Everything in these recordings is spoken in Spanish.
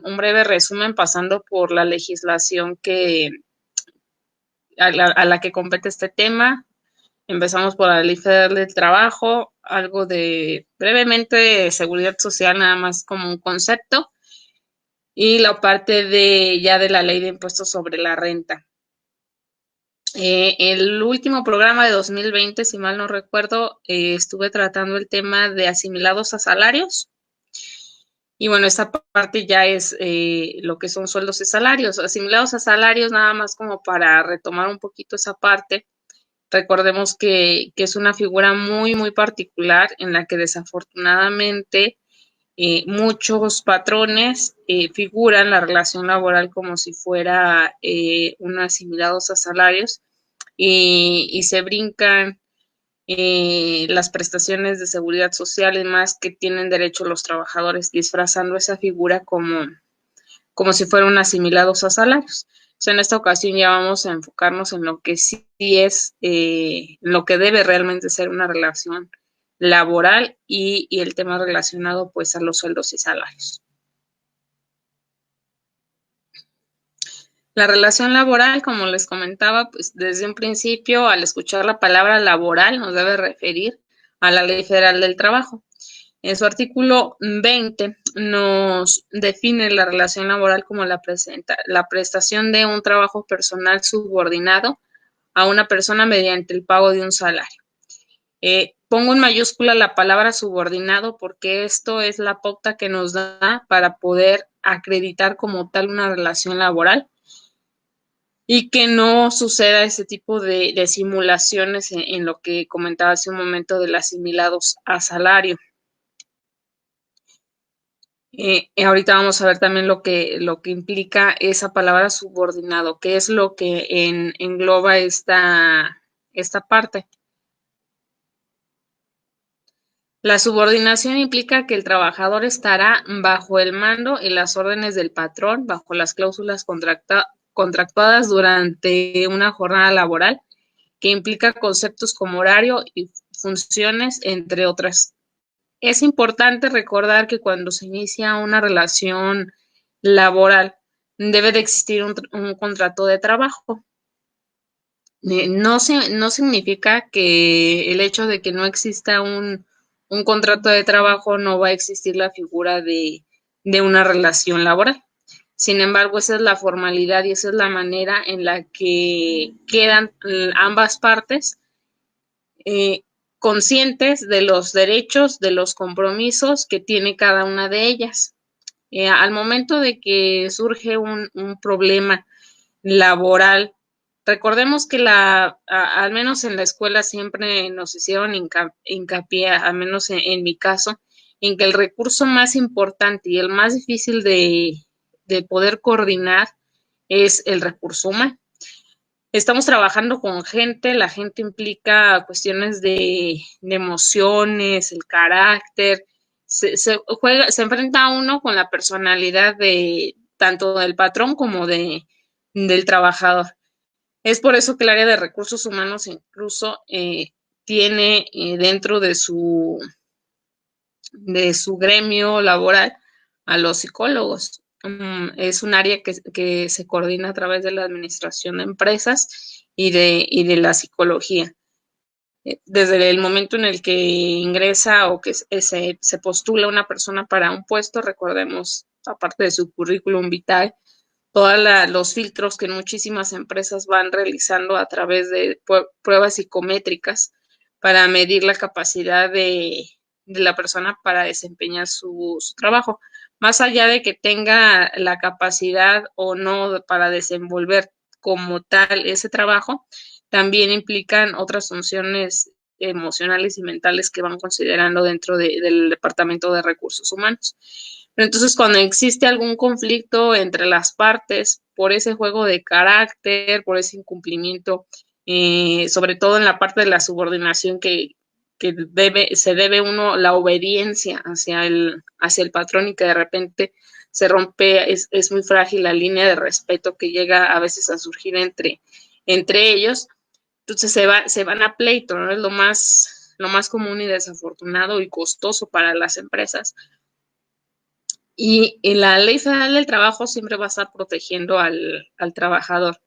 un breve resumen pasando por la legislación a la que compete este tema. Empezamos por la Ley Federal del Trabajo, algo de brevemente de seguridad social, nada más como un concepto, y la parte de la Ley de Impuestos sobre la Renta. El último programa de 2020, si mal no recuerdo, estuve tratando el tema de asimilados a salarios. Y bueno, esta parte ya es lo que son sueldos y salarios. Asimilados a salarios, nada más como para retomar un poquito esa parte. Recordemos que es una figura muy, muy particular en la que desafortunadamente muchos patrones figuran la relación laboral como si fuera un asimilados a salarios y se brincan las prestaciones de seguridad social y más que tienen derecho los trabajadores, disfrazando esa figura como si fueran asimilados a salarios. Entonces, en esta ocasión ya vamos a enfocarnos en lo que sí es, lo que debe realmente ser una relación laboral y el tema relacionado pues a los sueldos y salarios. La relación laboral, como les comentaba, pues desde un principio, al escuchar la palabra laboral, nos debe referir a la Ley Federal del Trabajo. En su artículo 20 nos define la relación laboral como la prestación de un trabajo personal subordinado a una persona mediante el pago de un salario. Pongo en mayúscula la palabra subordinado porque esto es la pauta que nos da para poder acreditar como tal una relación laboral y que no suceda ese tipo de simulaciones en lo que comentaba hace un momento de los asimilados a salario. Ahorita vamos a ver también lo que implica esa palabra subordinado, qué es lo que engloba esta parte. La subordinación implica que el trabajador estará bajo el mando y las órdenes del patrón, bajo las cláusulas contractuadas durante una jornada laboral, que implica conceptos como horario y funciones, entre otras. Es importante recordar que cuando se inicia una relación laboral debe de existir un contrato de trabajo. No significa que el hecho de que no exista un contrato de trabajo no va a existir la figura de una relación laboral. Sin embargo, esa es la formalidad y esa es la manera en la que quedan ambas partes conscientes de los derechos, de los compromisos que tiene cada una de ellas. Al momento de que surge un problema laboral, recordemos que al menos en la escuela siempre nos hicieron hincapié, al menos en mi caso, en que el recurso más importante y el más difícil de poder coordinar es el recurso humano. Estamos trabajando con gente, la gente implica cuestiones de emociones, el carácter, se enfrenta a uno con la personalidad de tanto del patrón como del trabajador. Es por eso que el área de recursos humanos incluso tiene dentro de su gremio laboral a los psicólogos. Es un área que se coordina a través de la administración de empresas y de la psicología. Desde el momento en el que ingresa o que se postula una persona para un puesto, recordemos, aparte de su currículum vitae, todos los filtros que muchísimas empresas van realizando a través de pruebas psicométricas para medir la capacidad de la persona para desempeñar su trabajo. Más allá de que tenga la capacidad o no para desenvolver como tal ese trabajo, también implican otras funciones emocionales y mentales que van considerando dentro del Departamento de Recursos Humanos. Pero entonces, cuando existe algún conflicto entre las partes por ese juego de carácter, por ese incumplimiento, sobre todo en la parte de la subordinación que se debe uno la obediencia hacia el patrón y que de repente se rompe, es muy frágil la línea de respeto que llega a veces a surgir entre ellos. Entonces se van a pleito, ¿no? Es lo más común y desafortunado y costoso para las empresas. Y en la Ley Federal del Trabajo siempre va a estar protegiendo al trabajador.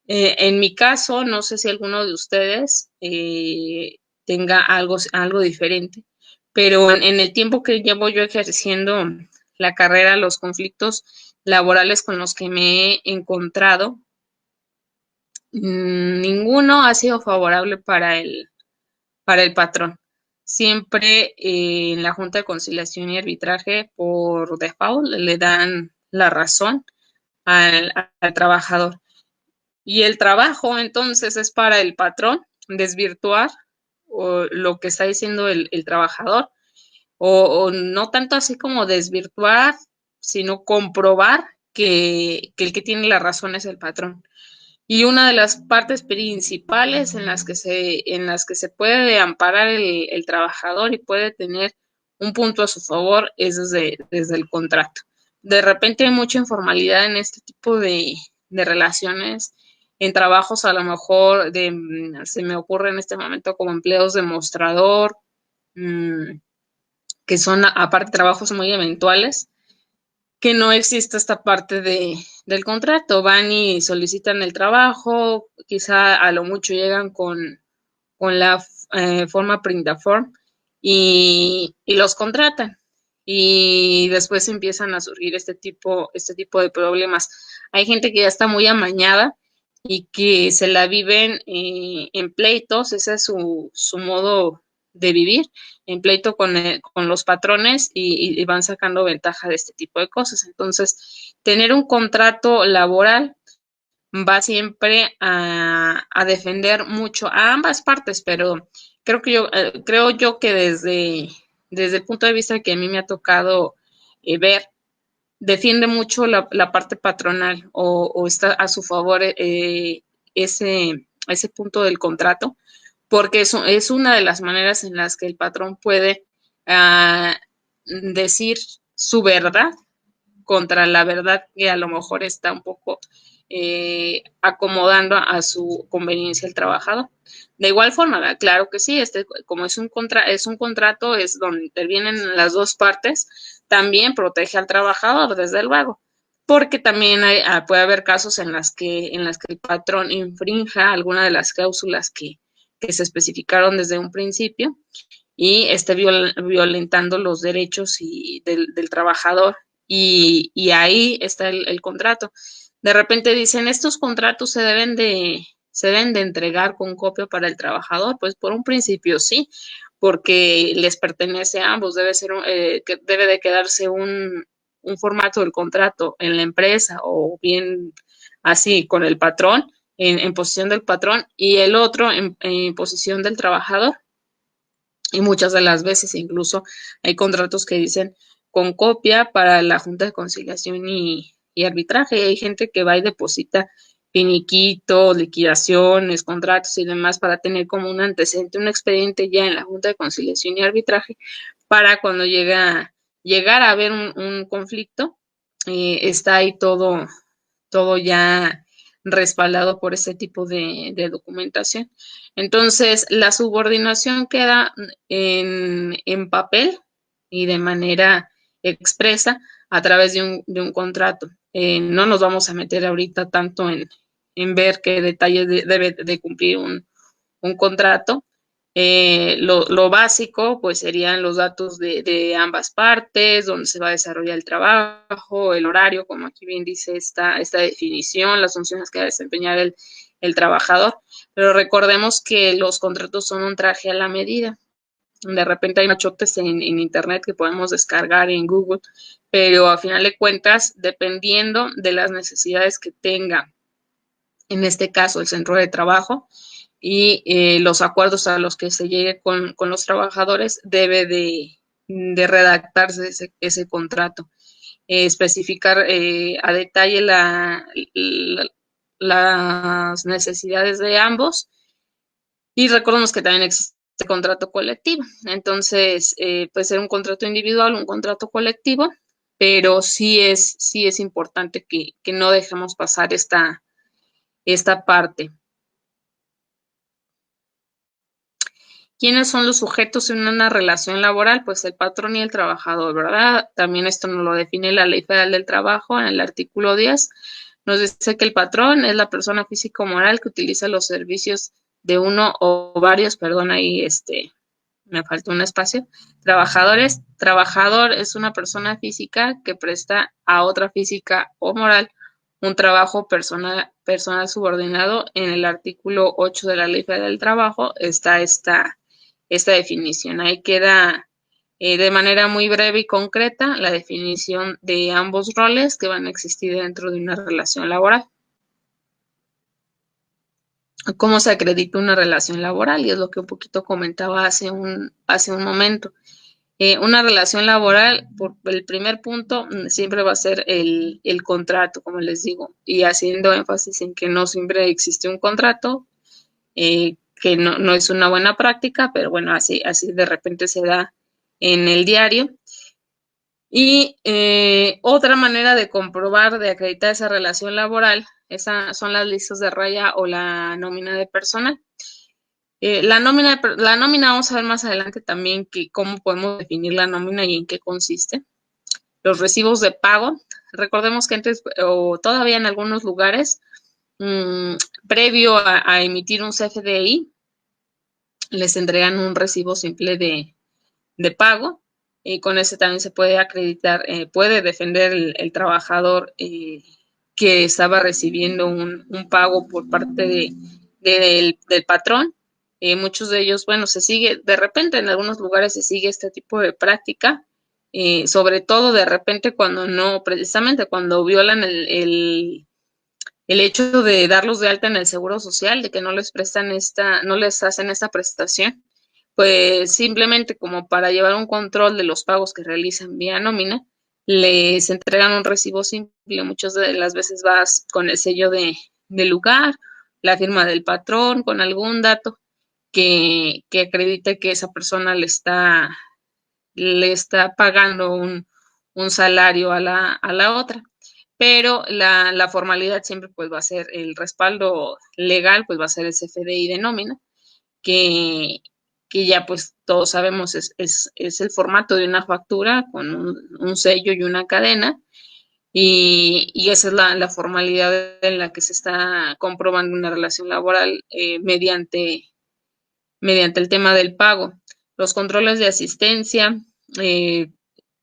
En mi caso, no sé si alguno de ustedes tenga algo diferente, pero en el tiempo que llevo yo ejerciendo la carrera, los conflictos laborales con los que me he encontrado, ninguno ha sido favorable para el patrón. Siempre en la Junta de Conciliación y Arbitraje, por default, le dan la razón al trabajador. Y el trabajo, entonces, es para el patrón desvirtuar lo que está diciendo el trabajador, o no tanto así como desvirtuar, sino comprobar que el que tiene la razón es el patrón. Y una de las partes principales en las que se puede amparar el trabajador y puede tener un punto a su favor es desde el contrato. De repente hay mucha informalidad en este tipo de relaciones, en trabajos a lo mejor se me ocurre en este momento como empleos de mostrador, que son aparte trabajos muy eventuales, que no existe esta parte del contrato. Van y solicitan el trabajo, quizá a lo mucho llegan con la forma Printaform y los contratan. Y después empiezan a surgir este tipo de problemas. Hay gente que ya está muy amañada y que se la viven en pleitos, ese es su modo de vivir, en pleito con los patrones y van sacando ventaja de este tipo de cosas. Entonces, tener un contrato laboral va siempre a defender mucho a ambas partes, pero creo yo que desde el punto de vista que a mí me ha tocado ver, defiende mucho la parte patronal o está a su favor ese punto del contrato, porque es una de las maneras en las que el patrón puede decir su verdad contra la verdad que a lo mejor está un poco acomodando a su conveniencia el trabajador. De igual forma, ¿verdad? Claro que sí, como es un contrato, es donde intervienen las dos partes, también protege al trabajador, desde luego, porque también puede haber casos en las que el patrón infrinja alguna de las cláusulas que se especificaron desde un principio y esté violentando los derechos del trabajador y ahí está el contrato. De repente dicen, estos contratos se deben de entregar con copia para el trabajador, pues por un principio sí, porque les pertenece a ambos, que debe de quedarse un formato del contrato en la empresa o bien así con el patrón, en posición del patrón, y el otro en posición del trabajador. Y muchas de las veces incluso hay contratos que dicen con copia para la Junta de Conciliación y Arbitraje. Y hay gente que va y deposita finiquitos, liquidaciones, contratos y demás para tener como un antecedente, un expediente ya en la Junta de Conciliación y Arbitraje para cuando llegar a haber un conflicto, está ahí todo ya respaldado por ese tipo de documentación. Entonces, la subordinación queda en papel y de manera expresa a través de un contrato. No nos vamos a meter ahorita tanto en ver qué detalles debe de cumplir un contrato. Lo básico, pues serían los datos de ambas partes, donde se va a desarrollar el trabajo, el horario, como aquí bien dice esta definición, las funciones que va a desempeñar el trabajador. Pero recordemos que los contratos son un traje a la medida. De repente hay machotes en internet que podemos descargar en Google, pero a final de cuentas, dependiendo de las necesidades que tenga, en este caso el centro de trabajo, y los acuerdos a los que se llegue con los trabajadores, debe de redactarse ese contrato, especificar a detalle las necesidades de ambos y recordemos que también existe contrato colectivo. Entonces, puede ser un contrato individual, un contrato colectivo, pero sí es importante que no dejemos pasar esta parte. ¿Quiénes son los sujetos en una relación laboral? Pues el patrón y el trabajador, ¿verdad? También esto nos lo define la Ley Federal del Trabajo en el artículo 10. Nos dice que el patrón es la persona física o moral que utiliza los servicios de uno o varios, perdón, ahí me faltó un espacio. Trabajadores, trabajador es una persona física que presta a otra física o moral un trabajo personal subordinado. En el artículo 8 de la Ley Federal del Trabajo está esta definición. Ahí queda de manera muy breve y concreta la definición de ambos roles que van a existir dentro de una relación laboral. ¿Cómo se acredita una relación laboral? Y es lo que un poquito comentaba hace un momento. Una relación laboral, por el primer punto, siempre va a ser el contrato, como les digo, y haciendo énfasis en que no siempre existe un contrato, que no es una buena práctica, pero bueno, así de repente se da en el diario. Y otra manera de comprobar, de acreditar esa relación laboral, esas son las listas de raya o la nómina de personal. La nómina vamos a ver más adelante también que cómo podemos definir la nómina y en qué consiste. Los recibos de pago. Recordemos que antes, o todavía en algunos lugares, previo a emitir un CFDI, les entregan un recibo simple de pago, y con ese también se puede acreditar, puede defender el trabajador que estaba recibiendo un pago por parte del patrón. Muchos de ellos, bueno, se sigue, de repente en algunos lugares se sigue este tipo de práctica, sobre todo de repente cuando no, precisamente cuando violan el hecho de darlos de alta en el Seguro Social, de que no les prestan no les hacen esta prestación, pues simplemente como para llevar un control de los pagos que realizan vía nómina, les entregan un recibo simple. Muchas de las veces vas con el sello del lugar, la firma del patrón, con algún dato que acredite que esa persona le está pagando un salario a la otra. Pero la formalidad siempre pues va a ser el respaldo legal, pues va a ser el CFDI de nómina, que, que ya pues todos sabemos es el formato de una factura con un sello y una cadena, y esa es la formalidad en la que se está comprobando una relación laboral mediante el tema del pago. Los controles de asistencia, eh,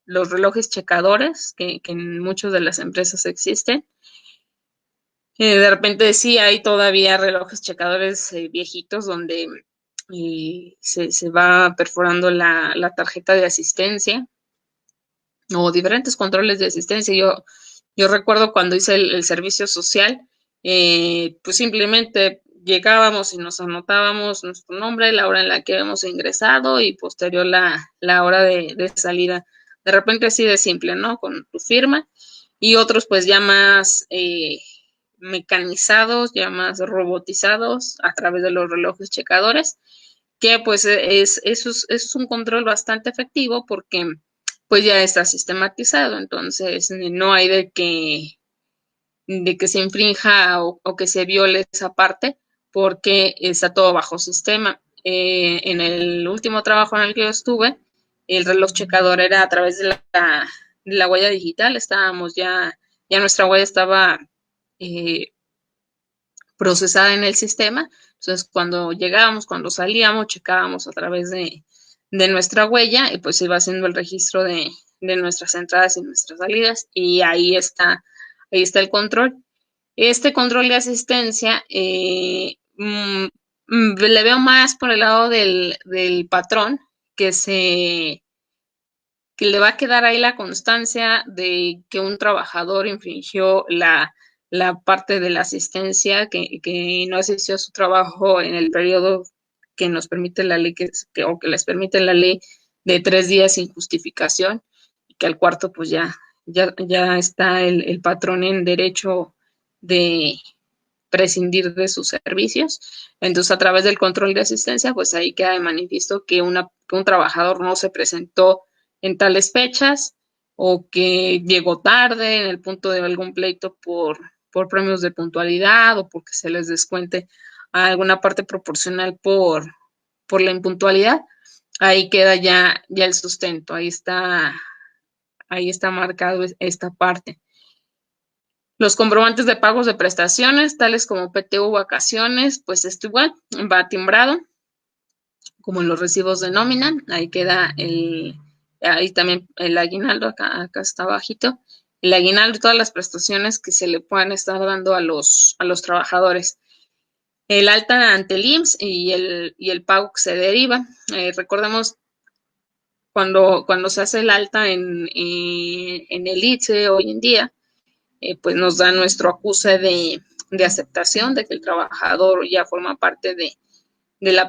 los relojes checadores, que en muchas de las empresas existen. De repente sí hay todavía relojes checadores viejitos donde se va perforando la tarjeta de asistencia o diferentes controles de asistencia. Yo recuerdo cuando hice el servicio social, pues simplemente llegábamos y nos anotábamos nuestro nombre, la hora en la que hemos ingresado y posterior la hora de salida. De repente así de simple, ¿no? Con tu firma, y otros pues ya más mecanizados, ya más robotizados a través de los relojes checadores, que pues es un control bastante efectivo porque pues ya está sistematizado, entonces no hay de que se infrinja o que se viole esa parte porque está todo bajo sistema. En el último trabajo en el que yo estuve, el reloj checador era a través de la huella digital, ya nuestra huella estaba eh, procesada en el sistema. Entonces, cuando llegábamos, cuando salíamos, checábamos a través de nuestra huella y pues iba haciendo el registro de nuestras entradas y nuestras salidas, y ahí está el control. Este control de asistencia le veo más por el lado del patrón, que que le va a quedar ahí la constancia de que un trabajador infringió la parte de la asistencia, que no asistió a su trabajo en el periodo que nos permite la ley, o que les permite la ley, de 3 días sin justificación, y que al cuarto pues ya está el patrón en derecho de prescindir de sus servicios. Entonces, a través del control de asistencia, pues ahí queda de manifiesto que un trabajador no se presentó en tales fechas, o que llegó tarde en el punto de algún pleito por premios de puntualidad, o porque se les descuente a alguna parte proporcional por la impuntualidad, ahí queda ya el sustento, ahí está marcado esta parte. Los comprobantes de pagos de prestaciones, tales como PTU, vacaciones, pues esto igual va timbrado, como en los recibos de nómina, ahí queda ahí también el aguinaldo, acá está bajito, el aguinaldo y todas las prestaciones que se le puedan estar dando a los trabajadores. El alta ante el IMSS y el pago que se deriva. Recordemos cuando se hace el alta en el ITSE hoy en día, pues nos da nuestro acuse de aceptación de que el trabajador ya forma parte de la